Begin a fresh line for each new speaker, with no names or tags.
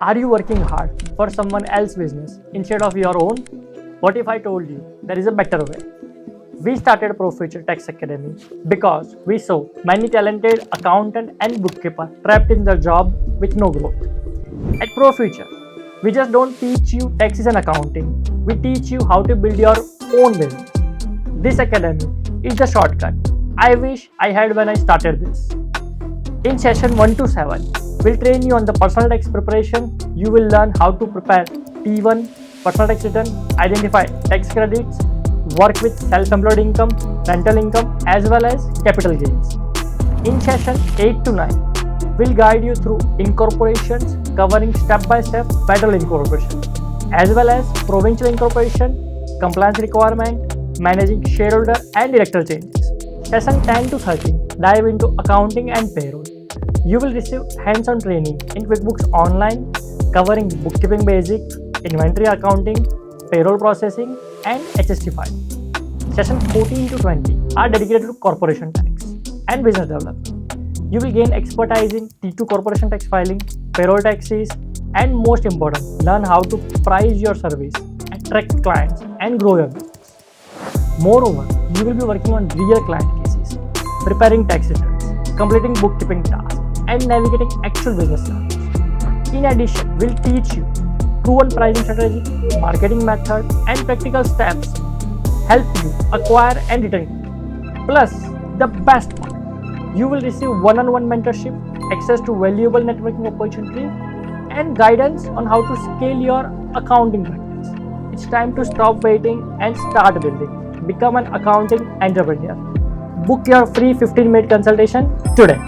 Are you working hard for someone else's business instead of your own? What if I told you there is a better way? We started ProFuture Tax Academy because we saw many talented accountants and bookkeepers trapped in their job with no growth. At ProFuture, we just don't teach you taxes and accounting. We teach you how to build your own business. This academy is the shortcut I wish I had when I started this. In session 1 to 7, we'll train you on the personal tax preparation. You will learn how to prepare T1, personal tax return, identify tax credits, work with self-employed income, rental income, as well as capital gains. In session 8 to 9, we'll guide you through Incorporations, covering step-by-step Federal Incorporation, as well as Provincial Incorporation, compliance requirement, managing shareholder and director changes. Session 10 to 13 dive into accounting and payroll. You will receive hands-on training in QuickBooks Online, covering bookkeeping basics, inventory accounting, payroll processing, and HST filing. Session 14 to 20 are dedicated to corporation tax and business development. You will gain expertise in T2 corporation tax filing, payroll taxes, and most important, learn how to price your service, attract clients, and grow your business. Moreover, you will be working on real client cases, preparing tax returns, completing bookkeeping tasks, and navigating actual business challenges. In addition, we'll teach you proven pricing strategy, marketing method, and practical steps help you acquire and retain. Plus, the best part, you will receive one-on-one mentorship, access to valuable networking opportunity, and guidance on how to scale your accounting practice. It's time to stop waiting and start building. Become an accounting entrepreneur. Book your free 15-minute consultation today.